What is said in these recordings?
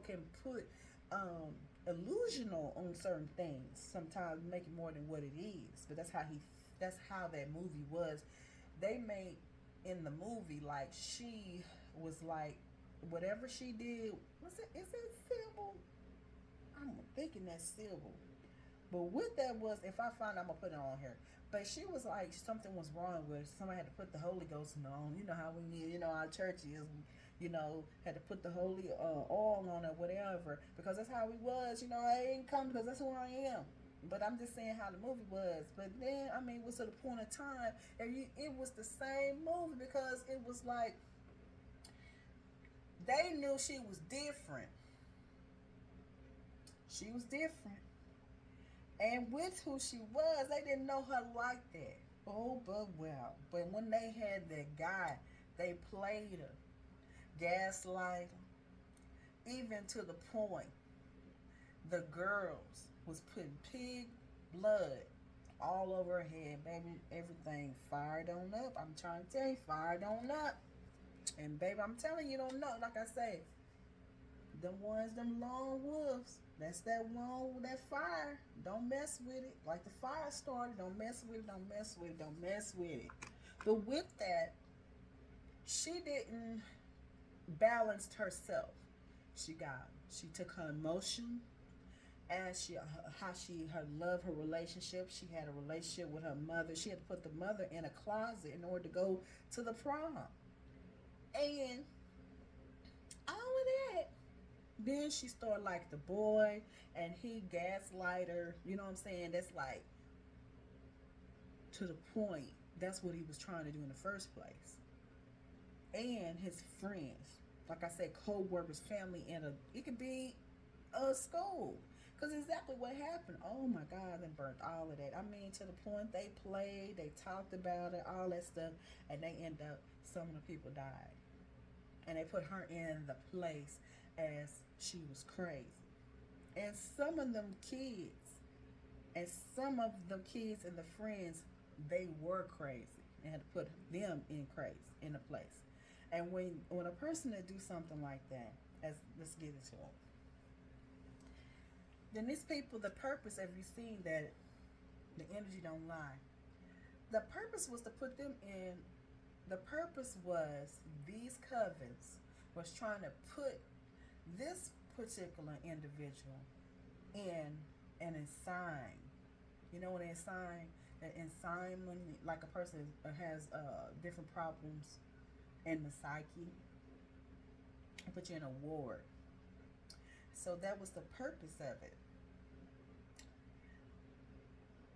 can put illusional on certain things. Sometimes make it more than what it is. But that's how that movie was. They made in the movie like she was like whatever she did. Was it? Is it Sybil? I'm thinking that's Sybil. But what that was, if I find, I'm gonna put it on here. But she was like something was wrong with her. Somebody had to put the Holy Ghost on. You know how we need, our churches, had to put the holy oil on or whatever because that's how we was. I ain't come because that's who I am. But I'm just saying how the movie was. But then, I mean, it was to the point of time, and it was the same movie because it was like they knew she was different. She was different. And with who she was, they didn't know her like that. Oh, but well. But when they had that guy, they played her, gaslight her, even to the point the girls was putting pig blood all over her head, baby. Everything fired on up. I'm trying to tell you, fired on up. And baby, I'm telling you, don't know. Like I say, them long wolves. That's that one, that fire. Don't mess with it. Like the fire started, don't mess with it, don't mess with it, don't mess with it. But with that, she didn't balance herself. She took her emotion and her love, her relationship. She had a relationship with her mother. She had to put the mother in a closet in order to go to the prom. And all of that. Then she started like the boy, and he gaslight her. You know what I'm saying? That's like to the point. That's what he was trying to do in the first place. And his friends, like I said, co-workers, family, and it could be a school. Because exactly what happened. Oh my God, they burnt all of that. I mean, to the point they played, they talked about it, all that stuff, and they end up, some of the people died. And they put her in the place as she was crazy. And some of them kids, and the friends, they were crazy and had to put them in a place. And when a person that do something like that, as let's get into it, then these people, the purpose, have you seen that the energy don't lie? The purpose was to put them in. The purpose was these covens was trying to put this particular individual in an ensign. You know what an ensign? An ensign when like a person has different problems in the psyche, and put you in a ward. So that was the purpose of it.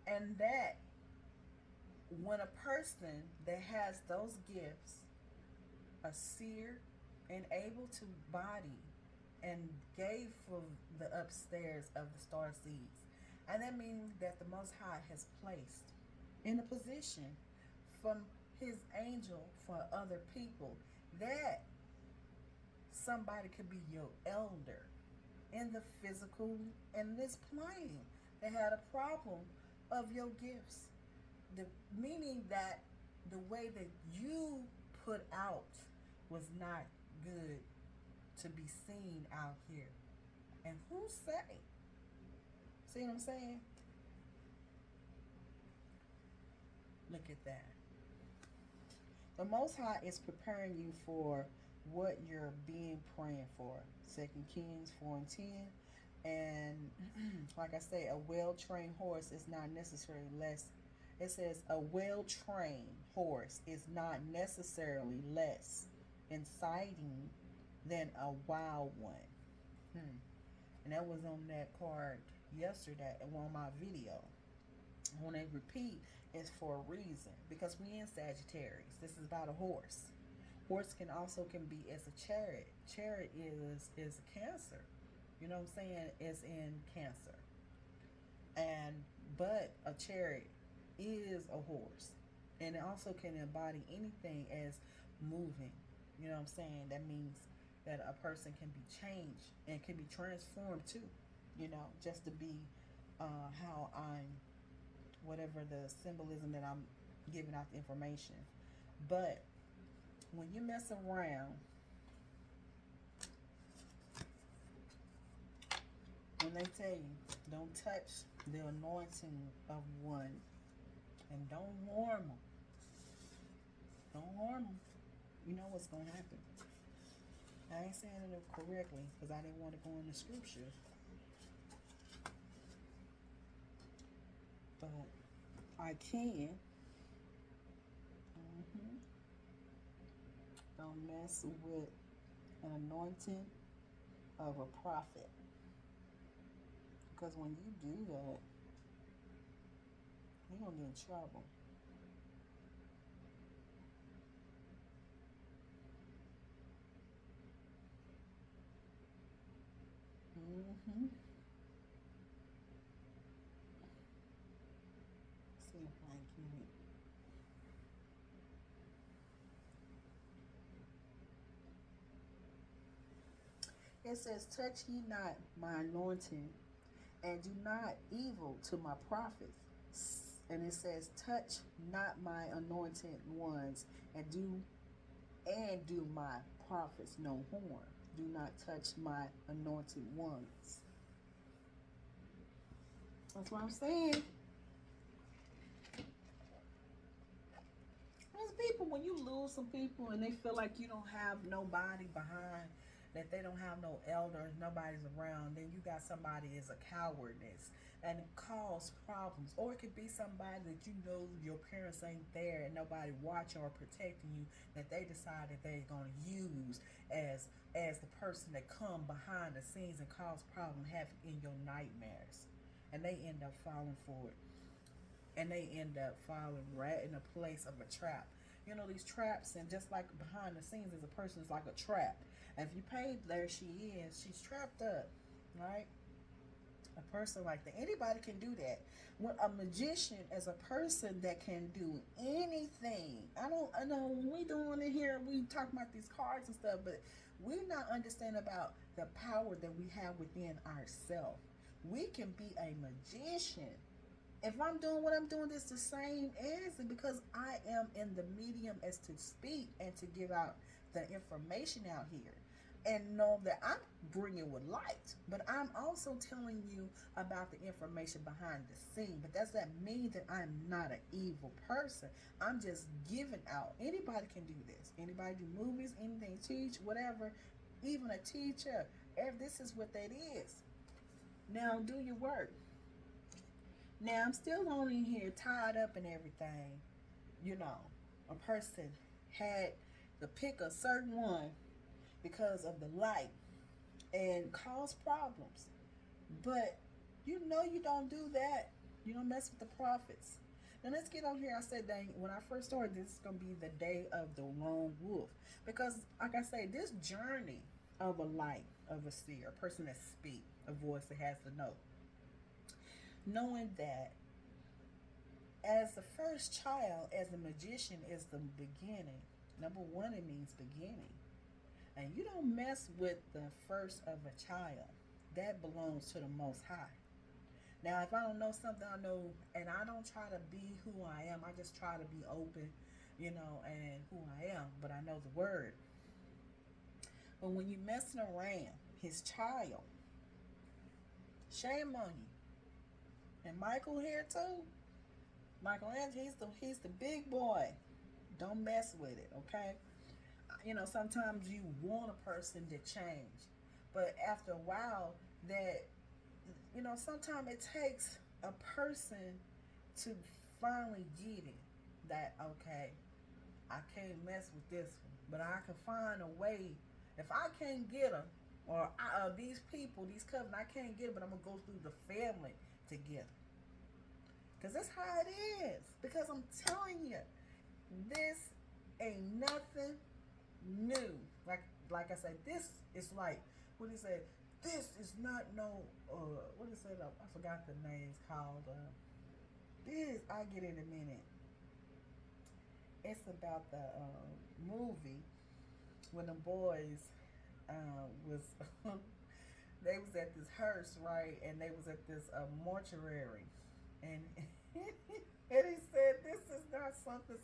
And that when a person that has those gifts, a seer and able to body and gave from the upstairs of the star seeds. And that means that the Most High has placed in a position from his angel for other people that somebody could be your elder in the physical, in this plane. They had a problem of your gifts. Meaning that the way that you put out was not good to be seen out here. And who say? See what I'm saying? Look at that. The Most High is preparing you for what you're being praying for. 2 Kings 4:10. And like I say, a well-trained horse is not necessarily less. It says a well-trained horse is not necessarily less inciting than a wild one. And that was on that card yesterday and on my video. When they repeat, it's for a reason. Because we in Sagittarius. This is about a horse. Horse can be as a chariot. Chariot is a Cancer. You know what I'm saying? It's in Cancer. But a chariot is a horse. And it also can embody anything as moving. You know what I'm saying? That means that a person can be changed and can be transformed too. Just to be how I'm, whatever the symbolism that I'm giving out the information. But when you mess around And they tell you, don't touch the anointing of one. And don't harm them. Don't harm them. You know what's going to happen. I ain't saying it correctly because I didn't want to go into scripture. But I can. Don't mess with an anointing of a prophet. Because when you do that, you're going to get in trouble. See if I can get it. It says, touch ye not my anointing, and do not evil to my prophets. And it says, touch not my anointed ones, and do my prophets no harm. Do not touch my anointed ones. That's what I'm saying. There's people, when you lose some people and they feel like you don't have nobody behind, that they don't have no elders, nobody's around, then you got somebody as a cowardness and it cause problems. Or it could be somebody that you know your parents ain't there and nobody watching or protecting you, that they decide that they're going to use as the person that come behind the scenes and cause problem, have in your nightmares. And they end up falling for it. And they end up falling right in a place of a trap. You know, these traps, and just like behind the scenes as a person is like a trap. And if you paid, there she is. She's trapped up, right? A person like that. Anybody can do that. When a magician is a person that can do anything. I know when we doing it here, we talk about these cards and stuff, but we not understand about the power that we have within ourselves. We can be a magician. If I'm doing what I'm doing, it's the same as it, because I am in the medium as to speak and to give out the information out here. And know that I'm bringing with light, but I'm also telling you about the information behind the scene. But does that mean that I'm not an evil person? I'm just giving out. Anybody can do this. Anybody do movies, anything, teach, whatever. Even a teacher. This is what that is. Now do your work. Now I'm still on in here tied up and everything. You know, a person had to pick a certain one because of the light and cause problems. But you know you don't do that. You don't mess with the prophets. Now let's get on here. I said that when I first started, this is going to be the day of the lone wolf. Because like I say, this journey of a light, of a seer, a person that speaks, a voice that has the note. Knowing that as the first child, as a magician, is the beginning. Number one, it means beginning. And you don't mess with the first of a child. That belongs to the Most High. Now, if I don't know something, I know, and I don't try to be who I am. I just try to be open, and who I am. But I know the word. But when you messing around his child, shame on you. And Michael here too. Michelangelo, he's the big boy. Don't mess with it, okay? Sometimes you want a person to change, but after a while, that sometimes it takes a person to finally get it. That okay, I can't mess with this one, but I can find a way. If I can't get them, or these people, these cousins, I can't get them, but I'm gonna go through the family to get them. Because that's how it is. Because I'm telling you, this ain't nothing new. Like I said, this is like, what he said, this is not no, what he said, I forgot the names called, this, I'll get in a minute. It's about the movie when the boys was, they was at this hearse, right? And they was at this mortuary. And and he said, this is not something,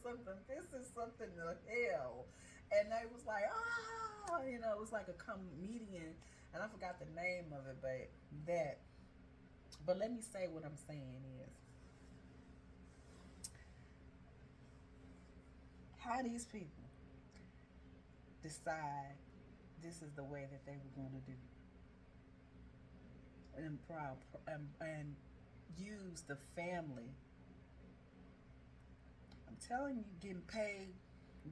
this is something to hell. And they was like, it was like a comedian, and I forgot the name of it, but that But let me say what I'm saying is how these people decide this is the way that they were going to do and use the family. I'm telling you, getting paid,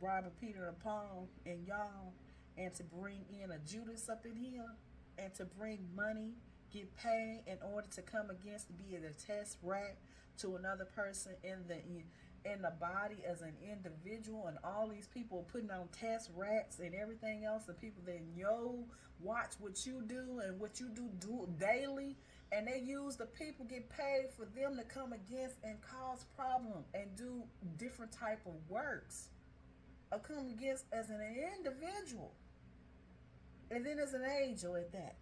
robbing Peter and Paul and y'all, and to bring in a Judas up in here, and to bring money, get paid in order to come against, to be the test rack to another person in the body as an individual, and all these people putting on test rats and everything else, and people that watch what you do and what you do daily, and they use the people, get paid for them to come against and cause problem and do different type of works, or come against as an individual, and then as an angel at that.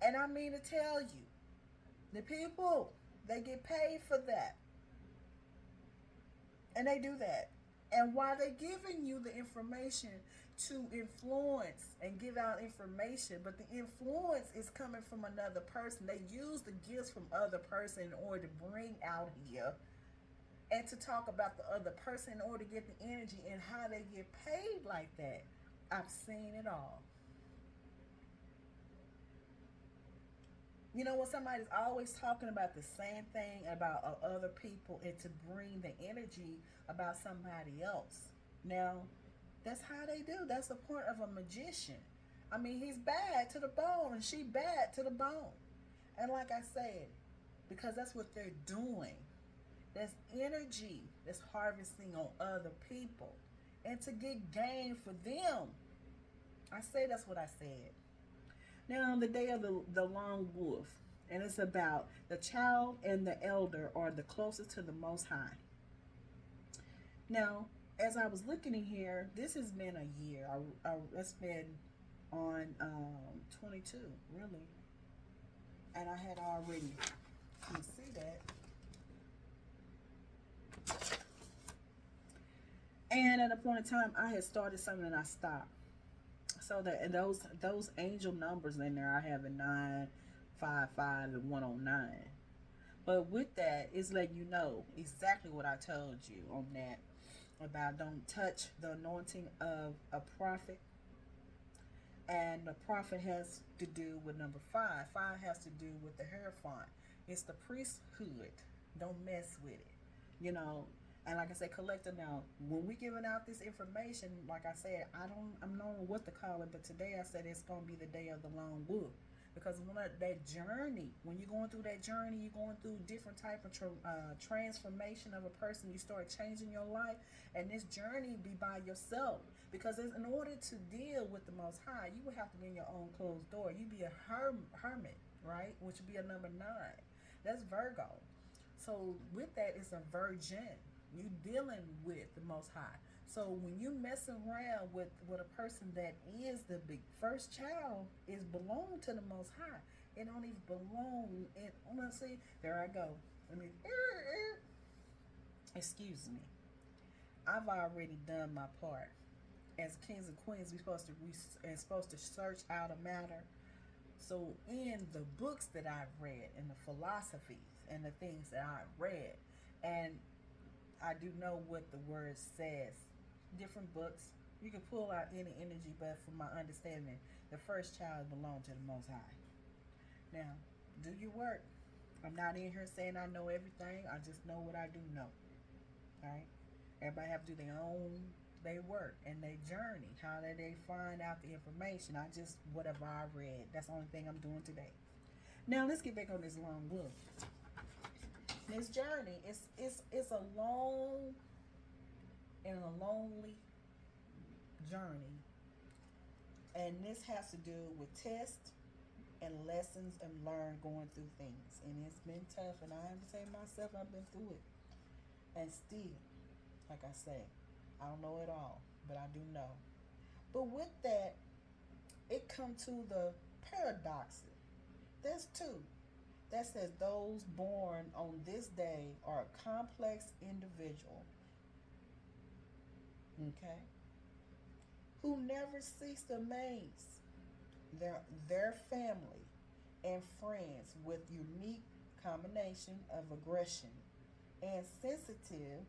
And I mean to tell you, the people, they get paid for that. And they do that. And while they're giving you the information to influence and give out information, but the influence is coming from another person. They use the gifts from other person in order to bring out here and to talk about the other person in order to get the energy and how they get paid like that. I've seen it all. You know, when somebody's always talking about the same thing about other people and to bring the energy about somebody else. Now, that's how they do. That's the point of a magician. I mean, he's bad to the bone and she bad to the bone. And like I said, because that's what they're doing. That's energy that's harvesting on other people. And to get gain for them. I say that's what I said. Now, the day of the long wolf, and it's about the child and the elder are the closest to the Most High. Now, as I was looking in here, this has been a year. It's been on 22, really. And I had already, you see that. And at a point in time, I had started something and I stopped. So that, and those angel numbers in there, I have a 9, 5, 5, and 109. But with that, it's letting you know exactly what I told you on that about don't touch the anointing of a prophet. And the prophet has to do with number 5. 5 has to do with the Hierophant. It's the priesthood. Don't mess with it. You know. And like I said, collector, now, when we giving out this information, like I said, I'm not what to call it, but today I said it's going to be the day of the long wolf. Because when that journey, when you're going through that journey, you're going through different type of transformation of a person. You start changing your life, and this journey be by yourself. Because in order to deal with the Most High, you would have to be in your own closed door. You be a hermit, right? Which would be a number 9. That's Virgo. So with that, it's a virgin. You dealing with the Most High. So when you messing around with a person that is the big first child is belong to the Most High. It don't even belong. And honestly, there I go. I mean, excuse me. I've already done my part. As kings and queens, we're supposed to search out a matter. So in the books that I've read, and the philosophies and the things that I've read, and I do know what the word says. Different books. You can pull out any energy, but from my understanding, the first child belonged to the Most High. Now, do your work. I'm not in here saying I know everything. I just know what I do know. Alright? Everybody have to do their work and their journey. How do they find out the information? I just, whatever I read. That's the only thing I'm doing today. Now, let's get back on this long wolf. This journey it's a long and a lonely journey, and this has to do with tests and lessons and learn going through things, and it's been tough, and I have to say myself, I've been through it, and still, like I say, I don't know it all, but I do know. But with that, it comes to the paradoxes. There's 2. That says those born on this day are a complex individual, okay, who never cease to amaze their family and friends with unique combination of aggression and sensitive.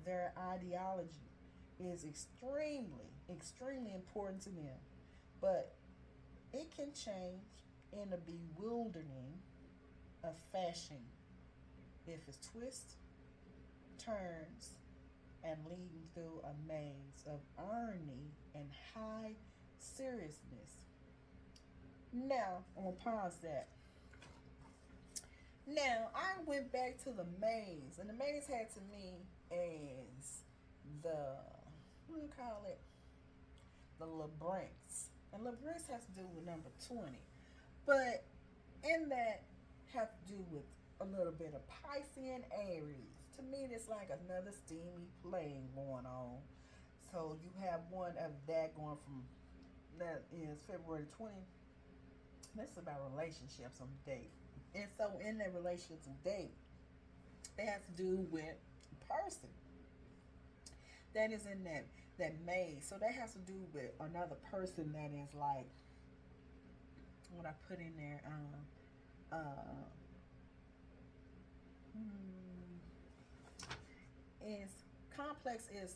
Their ideology is extremely important to them, but it can change in a bewildering of fashion if it's twists, turns, and leading through a maze of irony and high seriousness. Now, I'm going to pause that. Now, I went back to the maze, and the maze had to me as the, what do you call it? The labyrinths. And labyrinths has to do with number 20. But in that, have to do with a little bit of Pisces and Aries. To me, it's like another steamy plane going on. So you have one of that going from, that is February 20th. This is about relationships on date. And so in that relationships and date, it has to do with a person that is in that maze. So that has to do with another person that is like what I put in there. Is complex is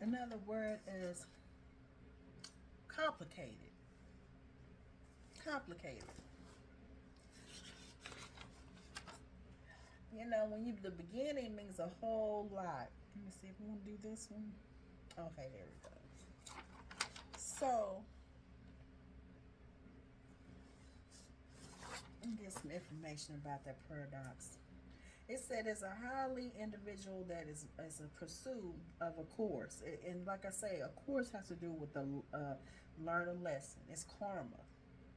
another word is complicated. Complicated. You know, when you the beginning means a whole lot. Let me see if we want to do this one. Okay, there we go. So let me get some information about that paradox. It said it's a highly individual that is a pursuit of a course. And like I say, a course has to do with the learn a lesson. It's karma.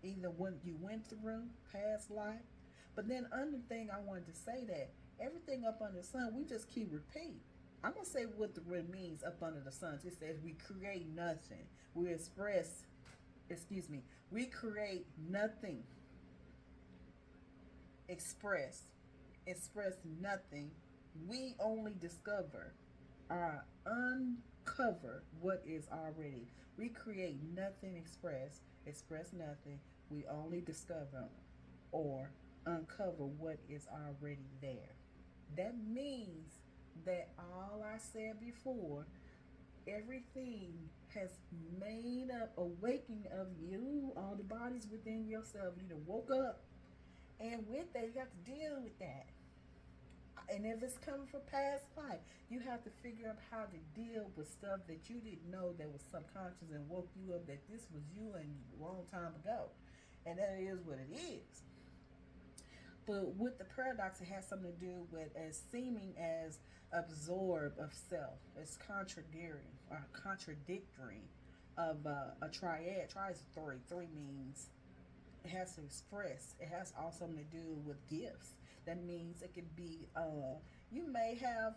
Either what you went through, past life. But then another thing I wanted to say that everything up under the sun, we just keep repeat. I'm going to say what the word means up under the sun. It says we create nothing. We create nothing. Express nothing. We only discover or uncover what is already. We create nothing, express nothing. We only discover or uncover what is already there. That means that all I said before, everything has made up awakening of you, all the bodies within yourself. You done woke up, and with that, you have to deal with that. And if it's coming from past life, you have to figure out how to deal with stuff that you didn't know that was subconscious and woke you up that this was you and a long time ago. And that is what it is. But with the paradox, it has something to do with as seeming as absorb of self. It's contradictory of a triad. Triad is three. Three means it has to express. It has also something to do with gifts. That means it could be, you may have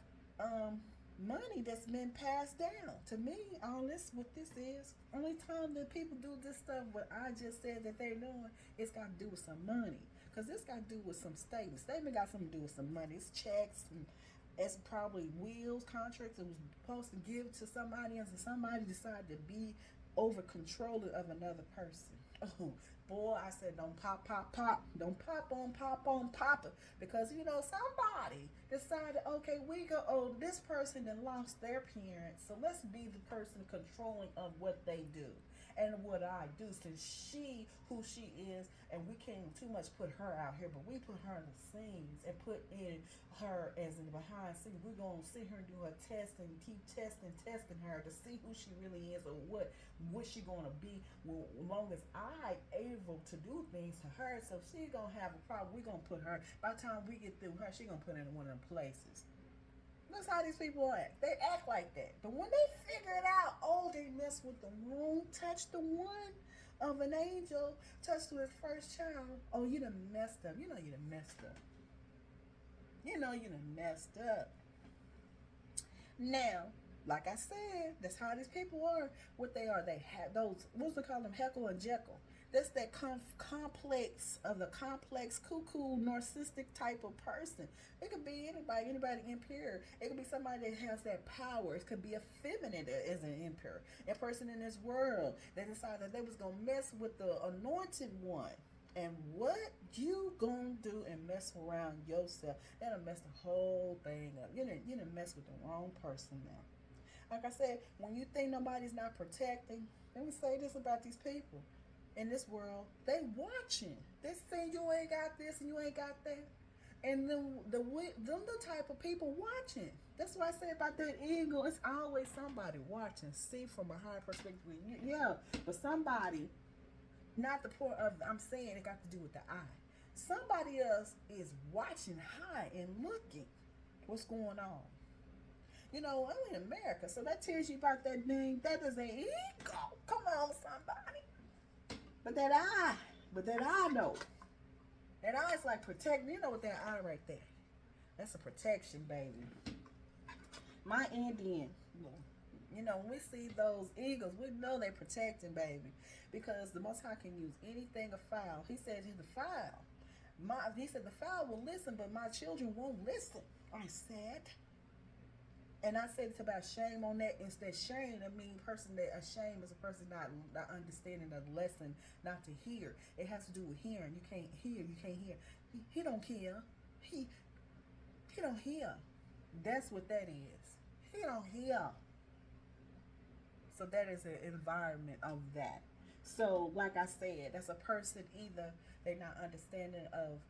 money that's been passed down. To me, all this, what this is, only time that people do this stuff, what I just said that they're doing, it's got to do with some money. Because this got to do with some statements. Statement got something to do with some money. It's checks, and it's probably wills, contracts it was supposed to give to somebody else, and somebody decided to be over controlling of another person. Oh, boy, I said don't pop. Don't pop on it. Because, you know, somebody decided, okay, this person that lost their parents, so let's be the person controlling of what they do and what I do, since who she is, and we can't too much put her out here, but we put her in the scenes and put in her as in the behind scenes. We're going to see her do her testing, keep testing her to see who she really is or what she going to be. Well, as long as I able to do things to her, so she's going to have a problem. We're going to put her, by the time we get through her, she's going to put her in one of them places. That's how these people act. They act like that. But when they figure it out, they mess with the wrong, touch the one of an angel, touch with his first child. Oh, you done messed up. You know you done messed up. You know you done messed up. Now, Like I said, that's how these people are. What they are, they have those, what's they call them, Heckle and Jekyll. That's that complex of the complex, cuckoo, narcissistic type of person. It could be anybody impure. It could be somebody that has that power. It could be a feminine that is an impure. A person in this world that decided that they was going to mess with the anointed one. And what you gonna do and mess around yourself, that'll mess the whole thing up. You didn't mess with the wrong person now. Like I said, when you think nobody's not protecting, let me say this about these people in this world, they watching. They saying you ain't got this and you ain't got that. And them the type of people watching. That's what I say about that eagle. It's always somebody watching. See from a higher perspective. Yeah, but somebody, not the point of, I'm saying it got to do with the eye. Somebody else is watching high and looking what's going on. You know, I'm in America, so that tells you about that thing. That is an ego. Come on, somebody. But that eye know. That eye is like protecting. You know what that eye right there? That's a protection, baby. My Indian, you know, when we see those eagles, we know they're protecting, baby. Because the Most High can use anything afoul. He said the fowl. He said the fowl will listen, but my children won't listen. I said. And I said it's about shame on that. It's that shame. I mean, person that ashamed is a person not understanding the lesson, not to hear. It has to do with hearing. You can't hear. You can't hear. He don't hear. He don't hear. That's what that is. He don't hear. So that is an environment of that. So, like I said, that's a person either they're not understanding of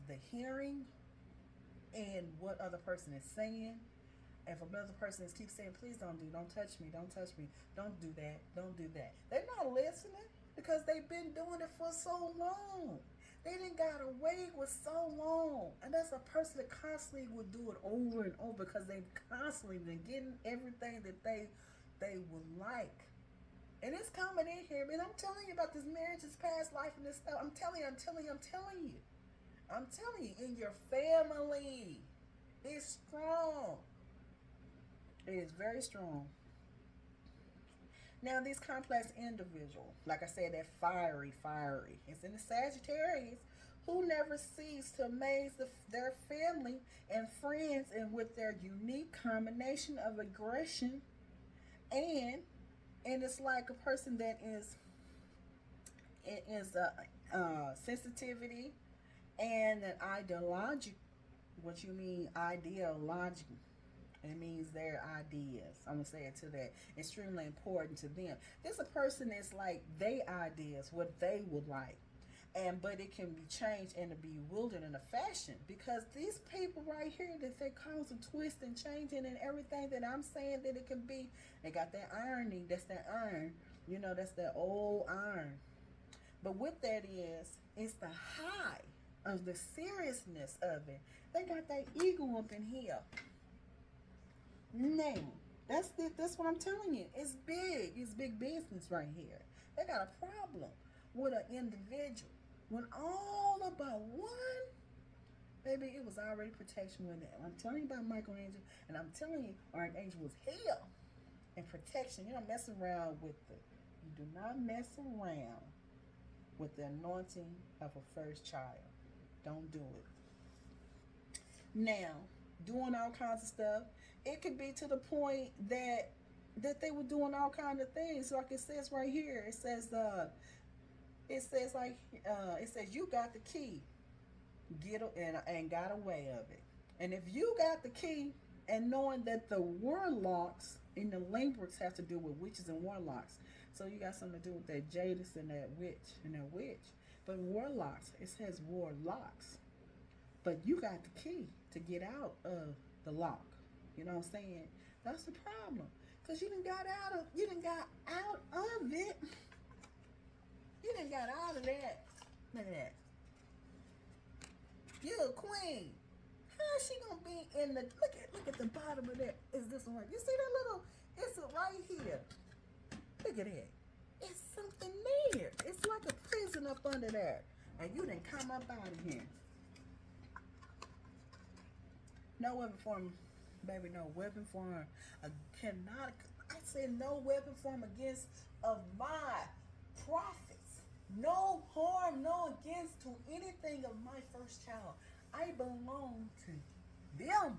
the hearing and what other person is saying. And if another person keeps saying, please don't touch me, don't do that. They're not listening because they've been doing it for so long. They didn't got away with so long. And that's a person that constantly would do it over and over because they've constantly been getting everything that they would like. And it's coming in here, man. I'm telling you about this marriage, this past life, and this stuff. I'm telling you. In your family. It's strong. It is very strong. Now, this complex individual, like I said, that fiery. It's in the Sagittarius, who never cease to amaze their family and friends, and with their unique combination of aggression and it's like a person that is sensitivity and an ideology. What you mean ideology? It means their ideas. I'm going to say it to that. Extremely important to them. There's a person that's like they ideas, what they would like. But it can be changed and to be bewildered in a fashion. Because these people right here that they cause a twist and changing and everything that I'm saying that it can be, they got that irony. That's that iron. You know, that's that old iron. But what that is, it's the high of the seriousness of it. They got that ego up in here. Now, that's what I'm telling you. It's big. It's big business right here. They got a problem with an individual. When all about one, baby, it was already protection with that. I'm telling you about Michael Angel, and I'm telling you, Archangel was here and protection. You don't mess around with you do not mess around with the anointing of a first child. Don't do it. Now, doing all kinds of stuff. It could be to the point that they were doing all kinds of things. Like it says right here, it says you got the key, and got away of it. And if you got the key, and knowing that the warlocks in the language have to do with witches and warlocks, so you got something to do with that Jadis and that witch. But warlocks, it says warlocks. But you got the key to get out of the lock. You know what I'm saying? That's the problem. Because you done got out of it. You done got out of that. Look at that. You're a queen. How is she gonna be in the look at the bottom of that? Is this one? You see that little, it's right here. Look at that. It's something there. It's like a prison up under there. And you done come up out of here. No other form. Baby, no weapon form cannot. I said no weapon form against of my prophets. No harm, no against to anything of my first child. I belong to them.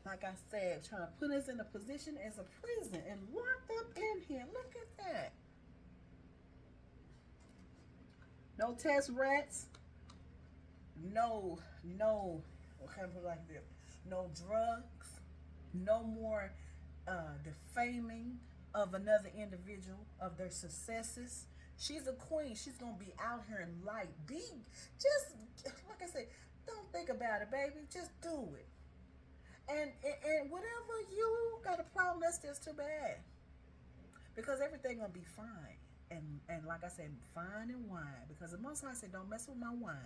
Like I said, trying to put us in a position as a prison and locked up in here. Look at that. No test rats. No, no. Okay, put it like this. No drugs. No more defaming of another individual, of their successes. She's a queen. She's gonna be out here in light. Be just like I said. Don't think about it, baby. Just do it. And whatever you got a problem, that's just too bad. Because everything gonna be fine. And like I said, fine and wine. Because the Most High said, don't mess with my wine.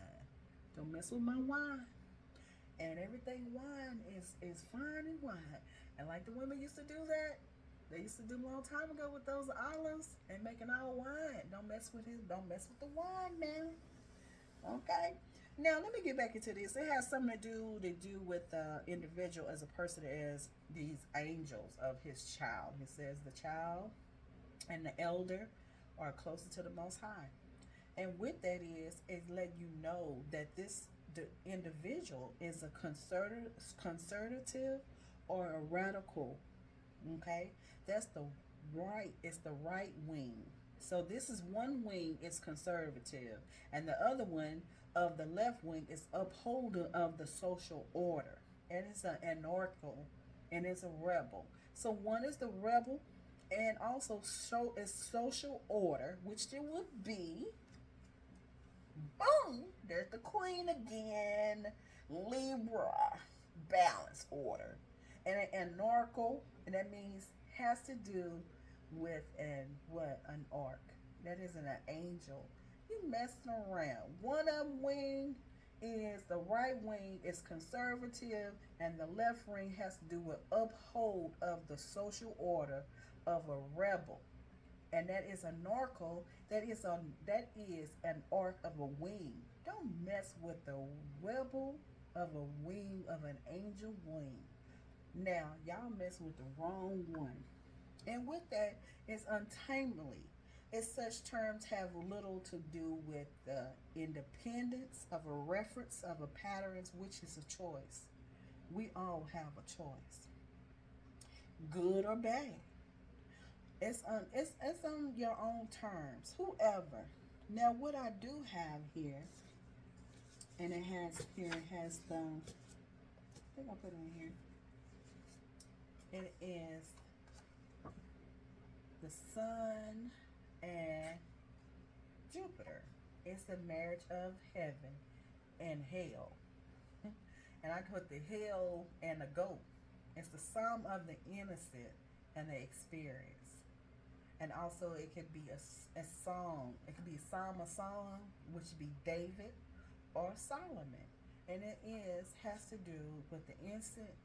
Don't mess with my wine. And everything wine is fine and wine. And like the women used to do that, they used to do a long time ago with those olives and making all wine. Don't mess with it. Don't mess with the wine now. Okay. Now let me get back into this. It has something to do with the individual as a person as these angels of his child. It says the child and the elder are closer to the Most High. And with that is let you know that the individual is a conservative or a radical. Okay, that's it's the right wing. So this is one wing is conservative, and the other one of the left wing is upholder of the social order, and it's an anarchical, and it's a rebel. So one is the rebel, and also so is social order, which there would be. Boom! There's the queen again. Libra, balance order, and an anarchical, and that means has to do with an arc. That isn't an angel. You messing around. One of them wing is the right wing is conservative, and the left wing has to do with uphold of the social order of a rebel. And that is a narco. That is an arc of a wing. Don't mess with the rebel of a wing of an angel wing. Now y'all mess with the wrong one. And with that, it's untimely. As such terms have little to do with the independence of a reference of a patterns, which is a choice. We all have a choice, good or bad. It's on your own terms. Whoever. Now, what I do have here, and it has the. I think I put it in here. It is the Sun and Jupiter. It's the marriage of heaven and hell. And I put the hell and the goat. It's the sum of the innocent and the experience. And also it could be a song. It could be a song, which would be David or Solomon. And has to do with the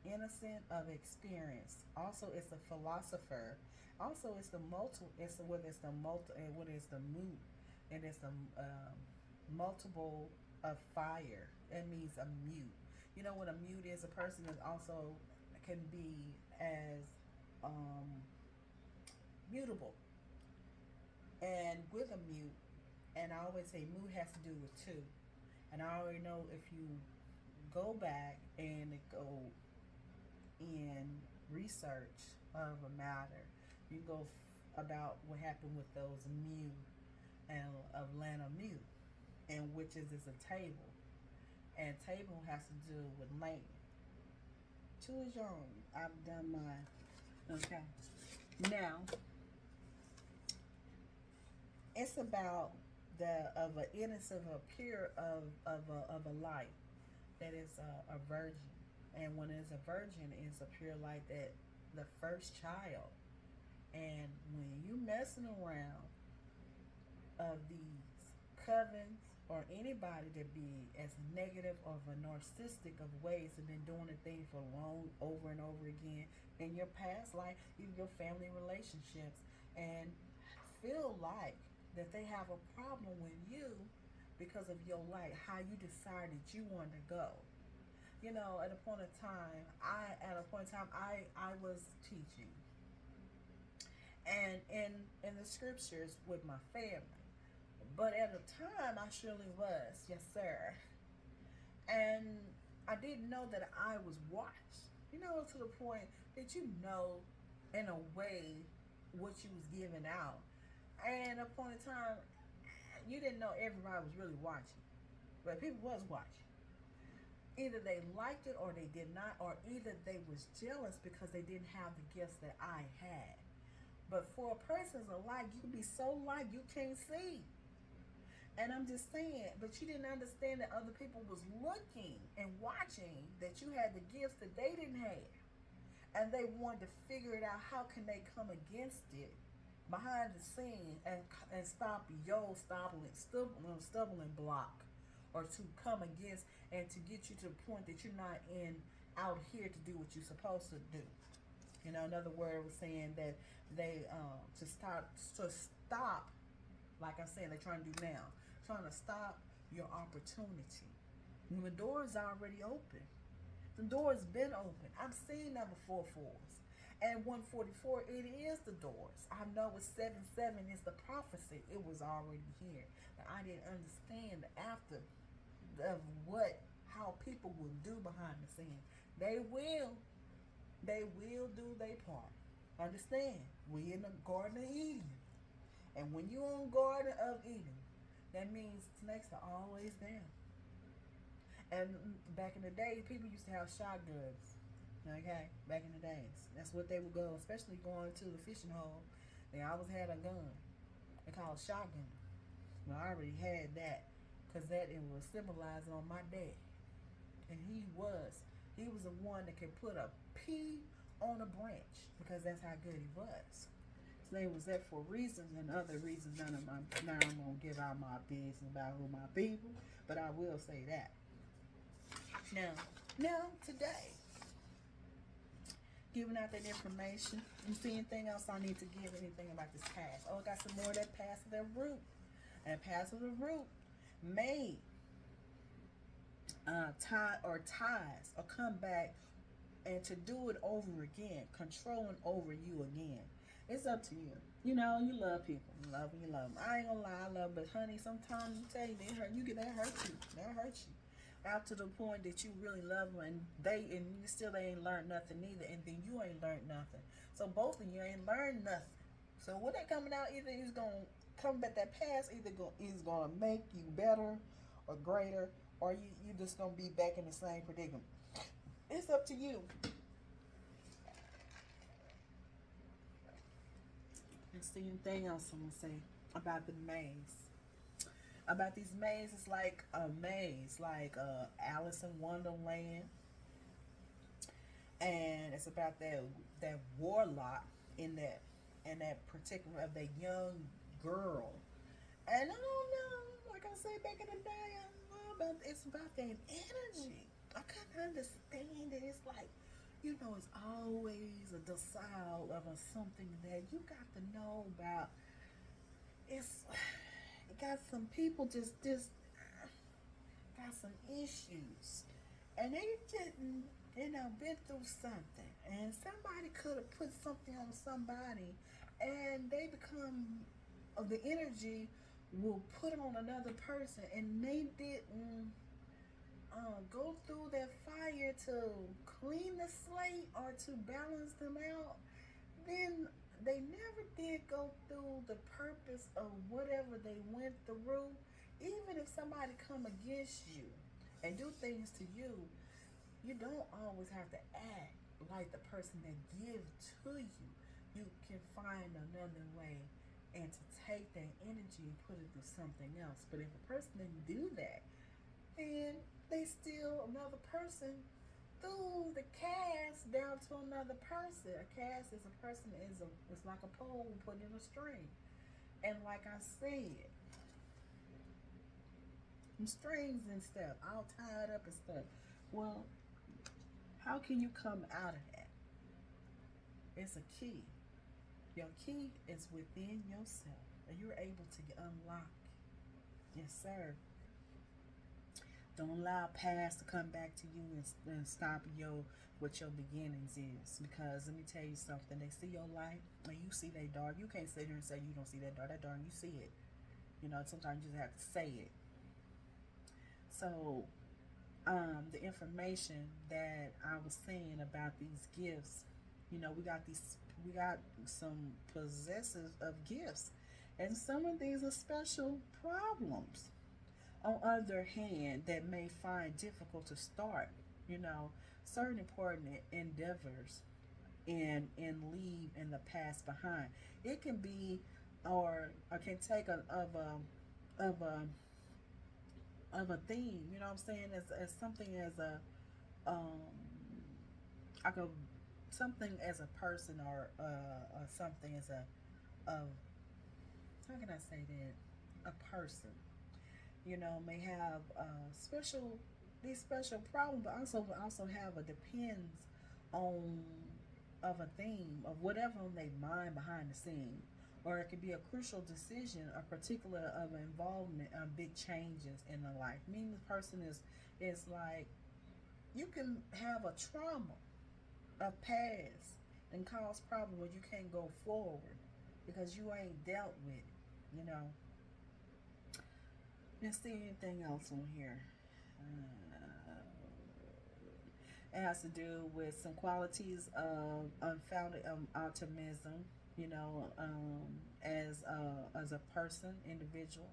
innocent of experience. Also, it's a philosopher. Also, it's the multiple. It's the what is the multi and what is the mute. It is the multiple of fire. It means a mute. You know what a mute is? A person that also can be as mutable. And with a mute, and I always say mute has to do with two. And I already know if you go back and go in research of a matter, you go about what happened with those mute and Atlanta mute, and which is a table. And table has to do with land. To is your own. I've done mine. Okay. Now, it's about the of an innocent, of a pure of a light that is a virgin, and when it's a virgin, it's a pure light that the first child. And when you messing around of these covens or anybody that be as negative of a narcissistic of ways and been doing a thing for long over and over again in your past life, even your family relationships, and feel like that they have a problem with you because of your light, how you decided you wanted to go. You know, at a point in time, I was teaching, and in the scriptures with my family. But at the time, I surely was, yes, sir. And I didn't know that I was watched. You know, to the point that you know, in a way, what you was giving out. And at a point in time, you didn't know everybody was really watching, but people was watching. Either they liked it or they did not, or either they was jealous because they didn't have the gifts that I had. But for a person's alike, you can be so like you can't see. And I'm just saying, but you didn't understand that other people was looking and watching that you had the gifts that they didn't have. And they wanted to figure it out, how can they come against it behind the scene and stop your stumbling block, or to come against and to get you to the point that you're not in out here to do what you're supposed to do. You know, another word was saying that they to stop, like I'm saying, they're trying to do now, trying to stop your opportunity. When the door is already open, the door's been open. I've seen number 4 4s. And 144, it is the doors. I know it's 7 7 is the prophecy. It was already here. But I didn't understand after of how people will do behind the scene. They will do their part. Understand? We in the Garden of Eden. And when you on Garden of Eden, that means snakes are always there. And back in the day, people used to have shotguns. Okay, back in the days, that's what they would go, especially going to the fishing hole. They always had a gun. They called it shotgun. Well, I already had that because that it was symbolizing on my dad, and he was the one that could put a pea on a branch because that's how good he was. His name was that for reasons and other reasons. Now I'm gonna give out my business about who my people, but I will say that now today. Giving out that information. You see anything else I need to give? Anything about this past? Oh, I got some more of that past of that root. And past of the root may ties or come back and to do it over again, controlling over you again. It's up to you. You know, you love people. You love them, you love them. I ain't gonna lie, I love them, but honey, sometimes you tell you they hurt you, that hurt you. That hurt you. Out to the point that you really love them, and you still ain't learned nothing either, and then you ain't learned nothing. So both of you ain't learned nothing. So when they coming out, either it's gonna come back that past, is gonna make you better or greater, or you just gonna be back in the same predicament. It's up to you. And see anything else I'm gonna say about the maze. About these mazes, it's like a maze, like Alice in Wonderland, and it's about that warlock in that particular of that young girl. And I don't know, like I said back in the day, I don't know about it's about that energy. I couldn't understand it. It's like, it's always a decile of something that you got to know about. It's got some people just got some issues, and they didn't been through something, and somebody could have put something on somebody, and they become the energy will put on another person, and they didn't go through that fire to clean the slate or to balance them out. Then they never did go through the purpose of whatever they went through. Even if somebody come against you and do things to you, you don't always have to act like the person that gives to you. You can find another way and to take that energy and put it through something else. But if a person didn't do that, then they steal another person through the cast down to another person. A cast is a person it's like a pole put in a string. And like I said, some strings and stuff, all tied up and stuff. Well, how can you come out of that? It's a key. Your key is within yourself, and you're able to unlock. Yes, sir. Don't allow past to come back to you and stop what your beginnings is. Because let me tell you something. They see your light and you see they dark. You can't sit here and say you don't see that dark. That dark, you see it. Sometimes you just have to say it. So, the information that I was saying about these gifts, we got some possessors of gifts, and some of these are special problems. On other hand, that may find difficult to start, certain important endeavors and leave in the past behind. It can be, or can take of a of a theme. You know what I'm saying? As something as a um, like a something as a person or something as a how can I say that, a person may have special these special problems, but also have a depends on of a theme of whatever on their mind behind the scene, or it could be a crucial decision, a particular of involvement of big changes in the life. Meaning the person is like, you can have a trauma, a past, and cause problem where you can't go forward because you ain't dealt with it, you know. Let's see anything else on here. It has to do with some qualities of unfounded optimism, as a person, individual.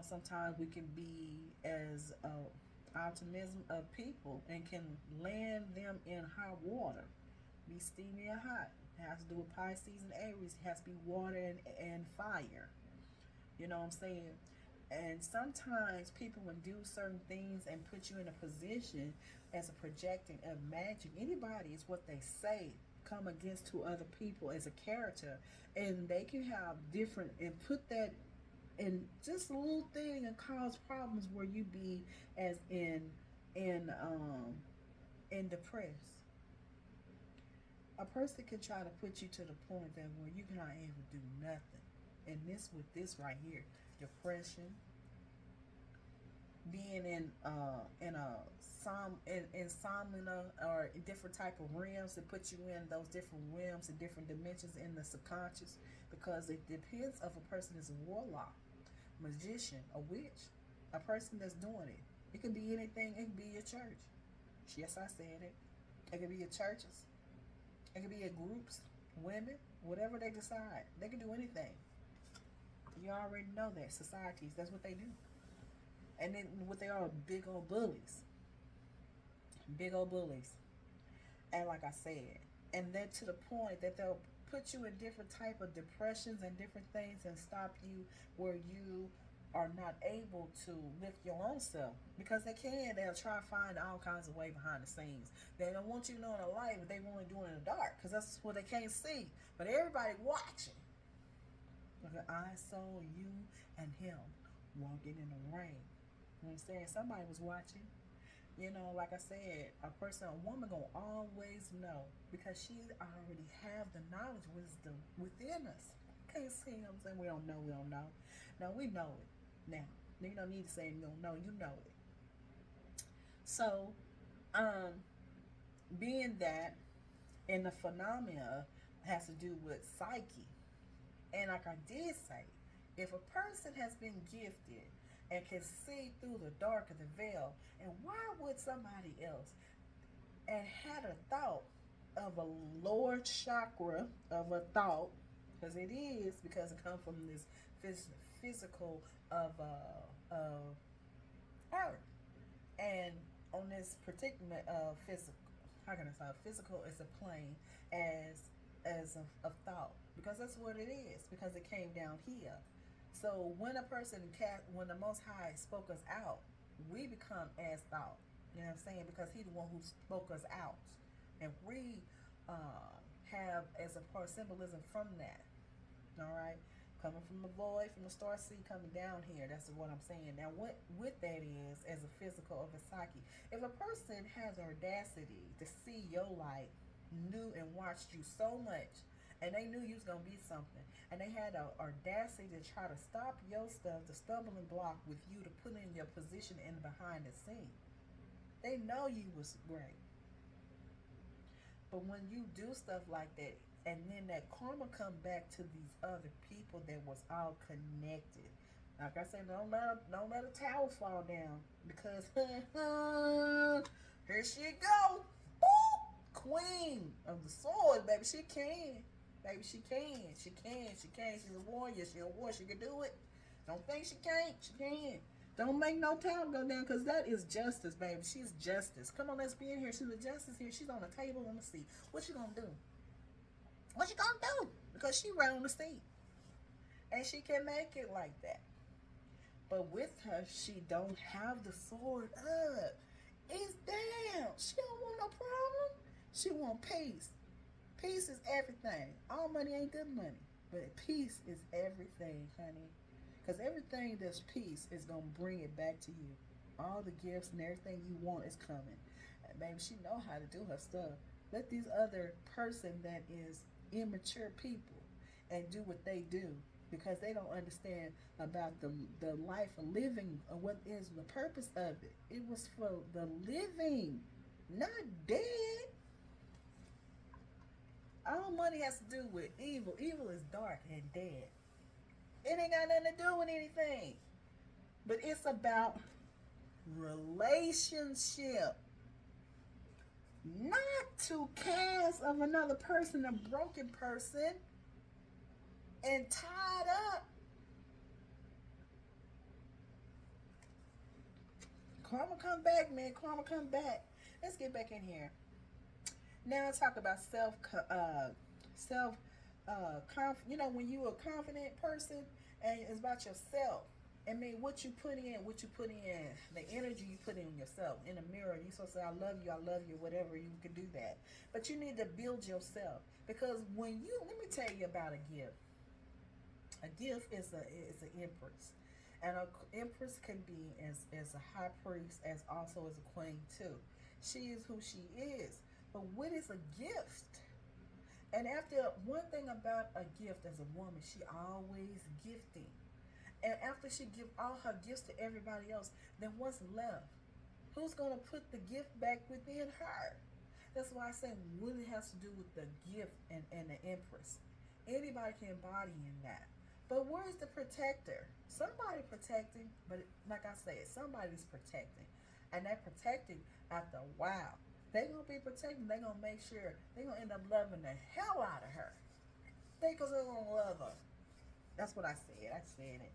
Sometimes we can be as optimism of people and can land them in hot water, be steamy or hot. It has to do with Pisces and Aries. It has to be water and fire. You know what I'm saying? And sometimes people will do certain things and put you in a position as a projecting of magic. Anybody is what they say come against to other people as a character, and they can have different and put that in just a little thing and cause problems where you be as in depressed. A person can try to put you to the point that where you cannot even do nothing. And this with this right here, depression, being in a insomnia or different type of realms that put you in those different realms and different dimensions in the subconscious, because it depends if a person is a warlock, magician, a witch, a person that's doing it. It can be anything. It can be your church. Yes, I said it. It can be your churches. It can be your groups, women, whatever they decide. They can do anything. You already know that. Societies, that's what they do. And then what they are, big old bullies. Big old bullies. And like I said, and then to the point that they'll put you in different type of depressions and different things and stop you where you are not able to lift your own self, because they'll try to find all kinds of way behind the scenes. They don't want you to know in the light, but they want to do it in the dark because that's what they can't see, but everybody watching. Like, I saw you and him walking in the rain. You know what I'm saying? Somebody was watching. Like I said, a person, a woman gonna always know because she already have the knowledge, wisdom within us. Can't see, I'm saying we don't know. No, we know it. Now, you don't need to say you don't know, you know it. So, being that, and the phenomena has to do with psyche. And like I did say, if a person has been gifted and can see through the dark of the veil, and why would somebody else and had a thought of a lower chakra of a thought, because it is, because it comes from this physical of earth, and on this particular physical, how can I say, physical is a plane as of thought, because that's what it is, because it came down here. So when when the Most High spoke us out, we become as thought. You know what I'm saying? Because He the one who spoke us out, and we have as a part symbolism from that. All right, coming from the void, from the star seed, coming down here. That's what I'm saying. Now, what with that is as a physical of a psyche. If a person has the audacity to see your light, knew and watched you so much, And they knew you was gonna be something. And they had the audacity to try to stop your stuff, the stumbling block with you to put in your position in behind the scene. They know you was great. But when you do stuff like that, and then that karma come back to these other people that was all connected. Like I said, don't let a tower fall down because here she go, boop, queen of the sword, baby. She can, baby. She can. She can. She can. She's a warrior. She's a warrior. She can do it. Don't think she can't. She can. Don't make no tower go down because that is justice, baby. She's justice. Come on, let's be in here. She's the justice here. She's on the table on the seat. What you gonna do? What you gonna do? Because she right on the seat. And she can make it like that. But with her, she don't have the sword up. It's down. She don't want no problem. She want peace. Peace is everything. All money ain't good money. But peace is everything, honey. Because everything that's peace is going to bring it back to you. All the gifts and everything you want is coming. And baby, she know how to do her stuff. Let these other person that is immature people and do what they do because they don't understand about the life of living or what is the purpose of it. It was for the living, not dead. All money has to do with evil. Evil is dark and dead. It ain't got nothing to do with anything. But it's about relationship. Not to cast of another person, a broken person, and tied up. Karma come back, man. Karma come back. Let's get back in here. Now I talk about you know, when you a confident person and it's about yourself. I mean, what you put in, the energy you put in yourself. In the mirror, you supposed to say, I love you, whatever, you can do that. But you need to build yourself. Because when you, let me tell you about a gift. A gift is an empress. And an empress can be as a high priest, as also as a queen too. She is who she is. But what is a gift? And after, one thing about a gift as a woman, she always gifting. And after she give all her gifts to everybody else, then what's left? Who's going to put the gift back within her? That's why I say what it has to do with the gift and the empress. Anybody can embody in that. But where's the protector? Somebody protecting, but like I said, somebody's protecting. And they're protecting after a while. They're going to be protecting. They're going to make sure they're going to end up loving the hell out of her. Because they're going to love her. That's what I said. I said it.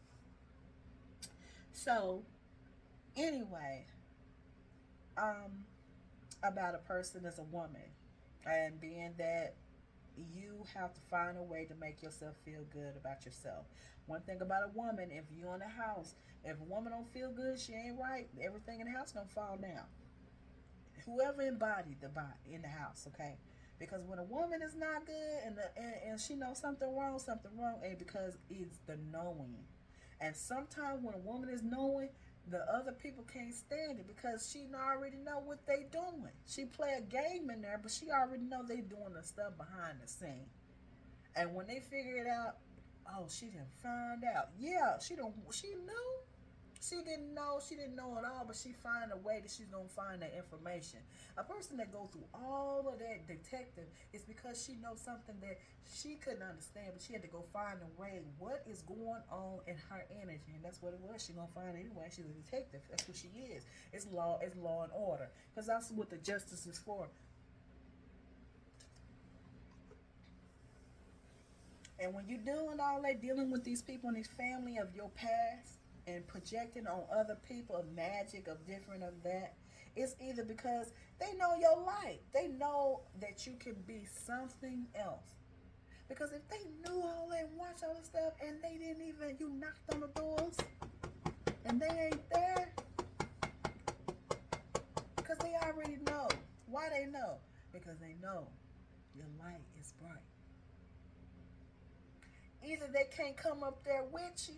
So, anyway, about a person as a woman. And being that you have to find a way to make yourself feel good about yourself. One thing about a woman, if you're in the house, if a woman don't feel good, she ain't right, everything in the house gonna fall down. Whoever embodied the body in the house, okay? Because when a woman is not good and she knows something wrong, and because it's the knowing. And sometimes when a woman is knowing, the other people can't stand it because she already know what they doing. She play a game in there, but she already know they doing the stuff behind the scene. And when they figure it out, oh, she didn't find out. Yeah, she knew. She didn't know at all, but she find a way that she's going to find that information. A person that goes through all of that detective is because she knows something that she couldn't understand, but she had to go find a way. What is going on in her energy? And that's what it was. She's going to find it anyway. She's a detective. That's what she is. It's law and order. Because that's what the justice is for. And when you're doing all that, dealing with these people in this family of your past, and projecting on other people of magic, of different of that, it's either because they know your life. They know that you can be something else. Because if they knew all that and watched all the stuff and they didn't even, you knocked on the doors and they ain't there, because they already know. Why they know? Because they know your light is bright. Either they can't come up there with you,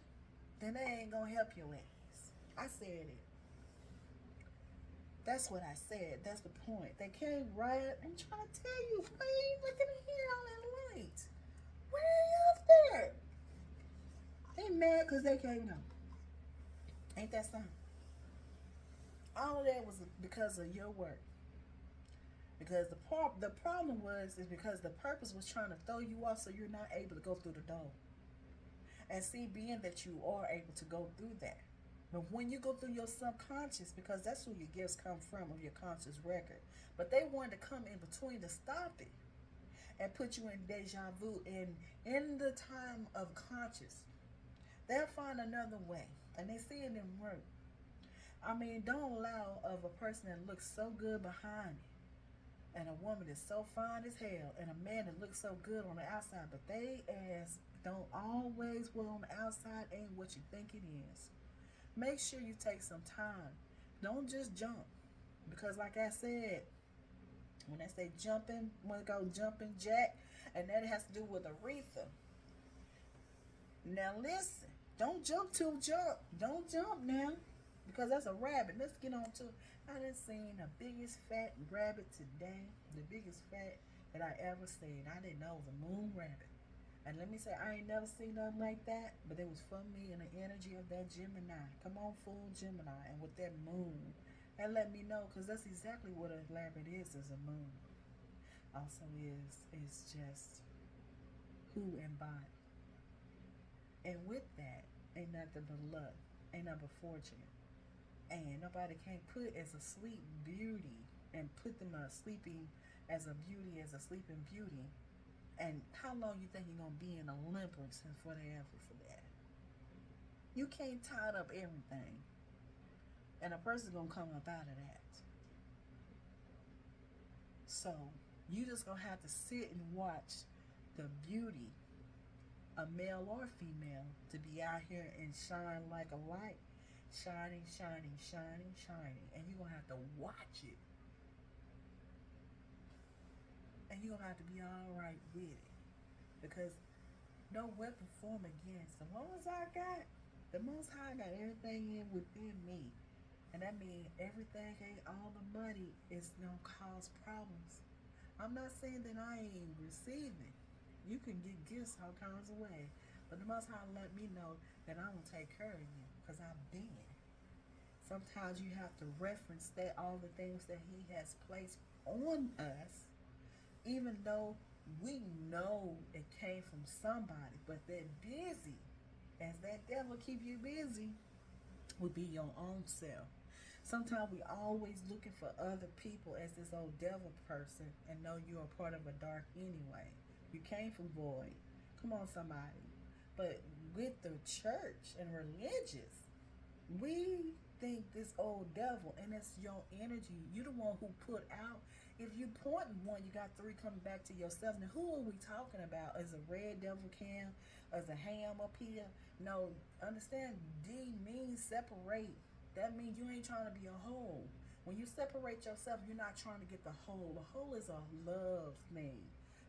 then they ain't gonna help your ass. I said it. That's what I said. That's the point. They came right. I'm trying to tell you, why ain't looking to hear all that light? mad because they came out. Ain't that something? All of that was because of your work. Because the problem is because the purpose was trying to throw you off so you're not able to go through the door. And see, being that you are able to go through that. But when you go through your subconscious, because that's where your gifts come from, of your conscious record. But they wanted to come in between to stop it and put you in deja vu. And in the time of conscious, they'll find another way. And they see it in work. I mean, don't allow of a person that looks so good behind it, and a woman that's so fine as hell, and a man that looks so good on the outside, but they ass don't always what on the outside ain't what you think it is. Make sure you take some time. Don't just jump. Because like I said, when I say jumping, when I go jumping jack, and that has to do with Aretha. Now listen, don't jump till jump. Don't jump now. Because that's a rabbit. Let's get on to it. I done seen the biggest fat rabbit today. The biggest fat that I ever seen. I didn't know it was a moon rabbit. And let me say, I ain't never seen nothing like that. But it was for me in the energy of that Gemini. Come on, full Gemini. And with that moon. And let me know. Because that's exactly what a rabbit is a moon. Also is just who and body. And with that, ain't nothing but luck. Ain't nothing but fortune. And nobody can't put as a sleep beauty and put them sleeping as a beauty, as a sleeping beauty. And how long you think you're going to be in Olympus and for that? You can't tie up everything. And a person's going to come up out of that. So you just going to have to sit and watch the beauty, a male or female, to be out here and shine like a light. Shining, shining, shining, shining. And you're going to have to watch it. And you're going to have to be all right with it. Because no weapon formed against. As long as I got, the Most High got everything in within me. And that means everything ain't all the money is going to cause problems. I'm not saying that I ain't receiving. You can get gifts all kinds of ways. But the Most High let me know that I'm going to take care of you. Because I've been. Sometimes you have to reference that all the things that He has placed on us, even though we know it came from somebody, but they're busy. As that devil keep you busy, would be your own self. Sometimes we always looking for other people as this old devil person, and know you're a part of a dark anyway. You came from void. Come on, somebody. But with the church and religious, we think this old devil, and it's your energy. You the one who put out. If you point one, you got three coming back to yourself. Now, who are we talking about? Is a red devil cam? Is a ham up here? No, understand, D means separate. That means you ain't trying to be a whole. When you separate yourself, you're not trying to get the whole. The whole is a love thing.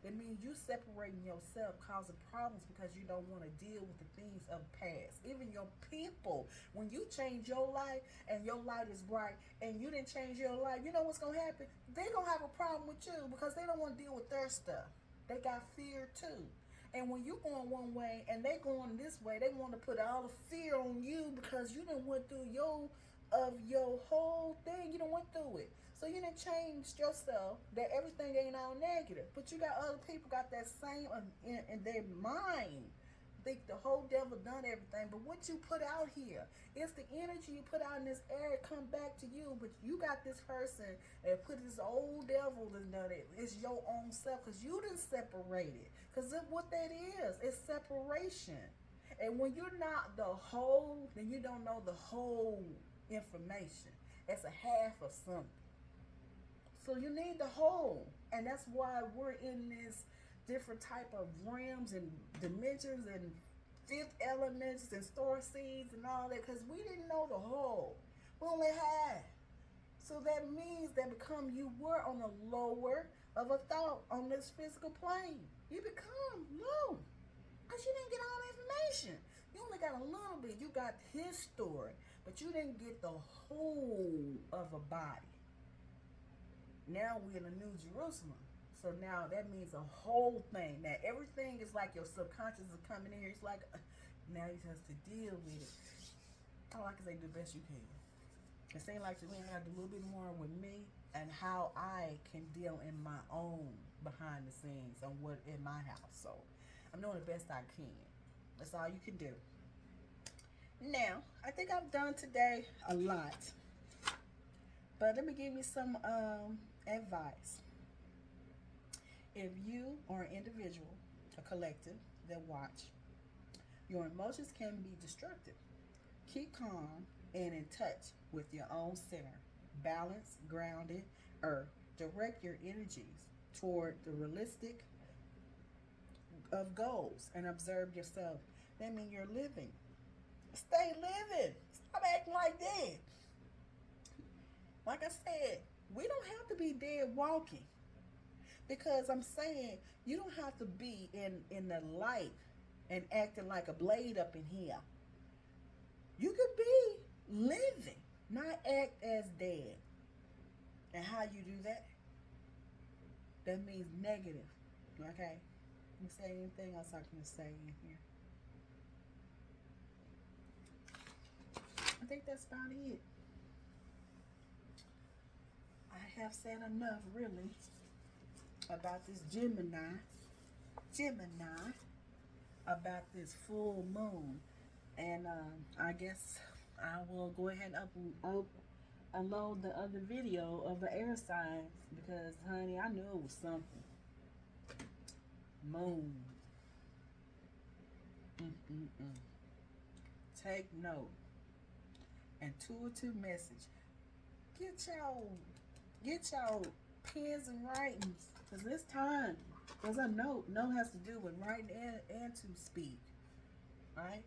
That means you separating yourself, causing problems because you don't want to deal with the things of past. Even your people, when you change your life and your light is bright and you didn't change your life, you know what's going to happen? They're going to have a problem with you because they don't want to deal with their stuff. They got fear too. And when you going one way and they going this way, they want to put all the fear on you because you done went through your whole thing. You done went through it. So you done changed yourself that everything ain't all negative. But you got other people got that same in their mind. Think the whole devil done everything. But what you put out here, it's the energy you put out in this air come back to you. But you got this person that put this old devil that done it. It's your own self because you done separated. Because what that is separation. And when you're not the whole, then you don't know the whole information. It's a half of something. So you need the whole. And that's why we're in this different type of realms and dimensions and fifth elements and star seeds and all that. Because we didn't know the whole. We only had. So that means that become you were on the lower of a thought on this physical plane. You become low. Because you didn't get all the information. You only got a little bit. You got his story. But you didn't get the whole of a body. Now we're in the New Jerusalem. So now that means a whole thing. Now everything is like your subconscious is coming in here. It's like Now you just have to deal with it. All I can say, do the best you can. It seems like to me I got to do a little bit more with me and how I can deal in my own behind the scenes on what in my house. So I'm doing the best I can. That's all you can do. Now, I think I've done today a lot. But let me give you some advice. If you are an individual, a collective that watch, your emotions can be destructive. Keep calm and in touch with your own center. Balance, grounded, or direct your energies toward the realistic of goals and observe yourself. That means you're living. Stay living. Stop acting like that. Like I said, we don't have to be dead walking. Because I'm saying you don't have to be in the light and acting like a blade up in here. You could be living, not act as dead. And how you do that? That means negative. Okay? You say anything else I can say in here? I think that's about it. I have said enough, really, about this Gemini, about this full moon. And I guess I will go ahead and upload the other video of the air signs because, honey, I knew it was something. Moon. Take note. Intuitive message. Get your pens and writings, because this time, there's a note. Note has to do with writing and to speak. Right?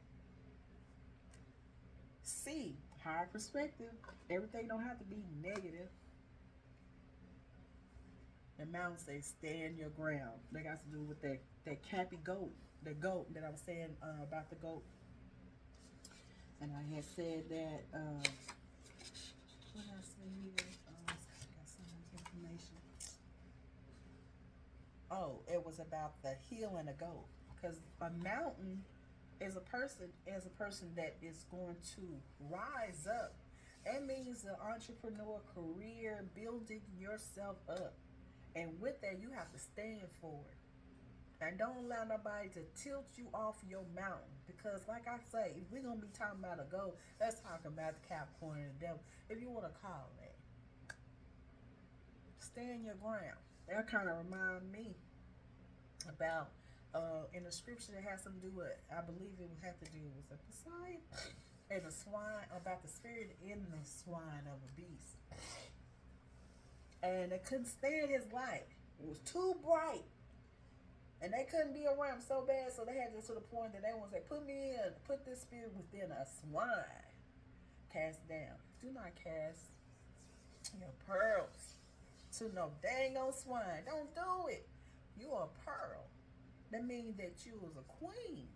C, higher perspective. Everything don't have to be negative. The mountains say stand your ground. They got to do with that cappy goat. The goat that I was saying about the goat. And I had said that, what else in here? I got so much information. Oh, it was about the heel and a goat. Because a mountain is a person that is going to rise up. It means an entrepreneur career, building yourself up. And with that, you have to stand for it. And don't allow nobody to tilt you off your mountain. Because like I say, if we're going to be talking about a goat, let's talk about the Capricorn and the devil. If you want to call that. Stand your ground. That kind of remind me about in the scripture that has something to do with, I believe it would have to do with the Poseidon and the swine, about the spirit in the swine of a beast. And they couldn't stand his light. It was too bright. And they couldn't be around so bad, so they had to the point that they want to say, put this spirit within a swine. Cast down. Do not cast your pearls to no dang old swine. Don't do it. You are a pearl. That means that you was a queen.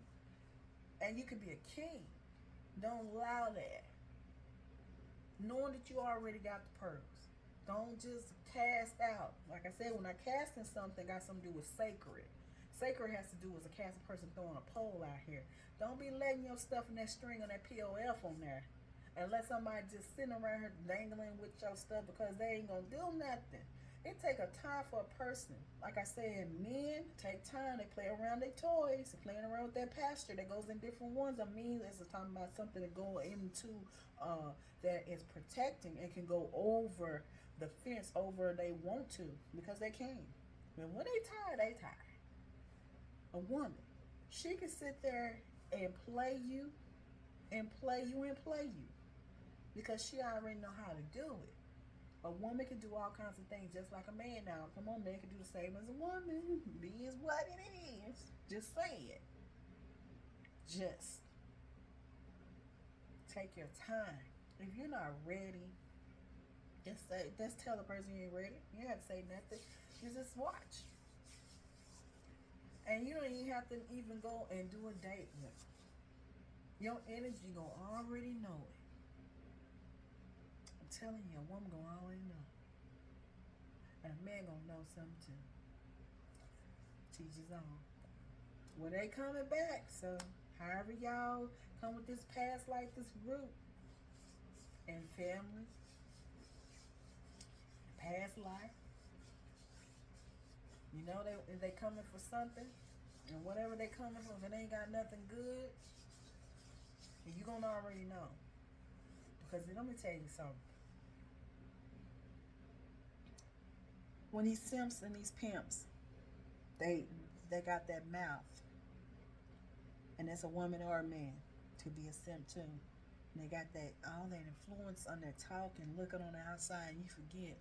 And you could be a king. Don't allow that. Knowing that you already got the pearls. Don't just cast out. Like I said, when I casting something, got something to do with sacred. Sacred has to do with a casting person throwing a pole out here. Don't be letting your stuff in that string on that POF on there. And let somebody just sitting around here dangling with your stuff because they ain't going to do nothing. It take a time for a person. Like I said, men take time. They play around their toys. They're playing around with their pasture that goes in different ones. I mean, it's talking about something that go into that is protecting and can go over the fence over they want to because they can. And when they tired, they tired. A woman, she can sit there and play you and play you and play you because she already know how to do it. A woman can do all kinds of things just like a man now. Come on, man can do the same as a woman. It is what it is. Just say it. Just take your time. If you're not ready, just tell the person you ain't ready. You don't have to say nothing. You just watch. And you don't even have to even go and do a date with them. Your energy gonna already know it. I'm telling you, a woman gonna already know. And a man gonna know something too. Teach his own. Well, they coming back, so However y'all come with this past life, this root, and family, past life. You know they coming for something, and whatever they coming for, if it ain't got nothing good, you gonna already know. Because let me tell you something. When these simps and these pimps, they got that mouth, and it's a woman or a man to be a simp too. And they got that all that influence on their talk and looking on the outside, and you forget,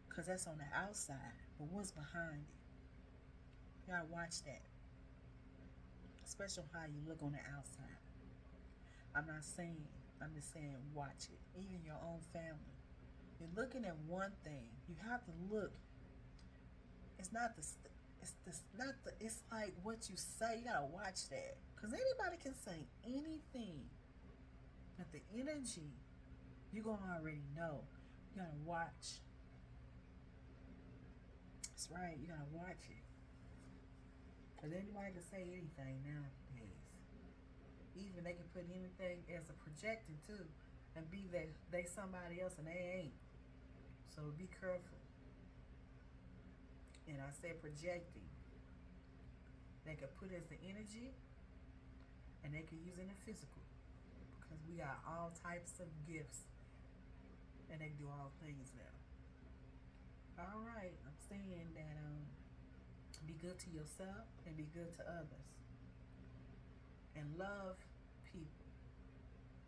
because that's on the outside, but what's behind it? You gotta watch that, especially how you look on the outside. I'm just saying watch it. Even your own family, you're looking at one thing, you have to look. It's not the it's like what you say. You gotta watch that, because anybody can say anything, but the energy, you're gonna already know. You gotta watch. That's right, you gotta watch it, because anybody can say anything nowadays. Even they can put anything as a projector too, and be that they somebody else and they ain't. So be careful. And I said projecting. They could put as the energy, and they could use it in the physical, because we got all types of gifts, and they do all things now. All right, I'm saying that be good to yourself and be good to others, and love people.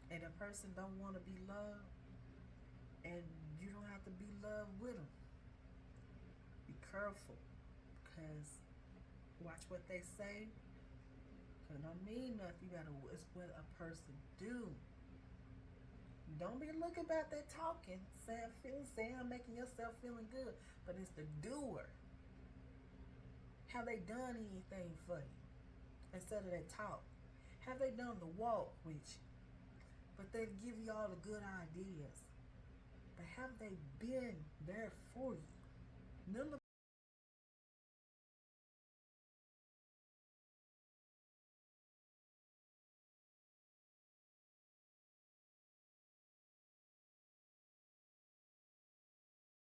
And a person don't want to be loved, and you don't have to be loved with them. Be careful, because watch what they say, because it don't mean nothing. It's what a person do. Don't be looking about that talking, saying making yourself feeling good, but it's the doer. Have they done anything for you instead of that talk? Have they done the walk with you? But they give you all the good ideas. But have they been there for you? None of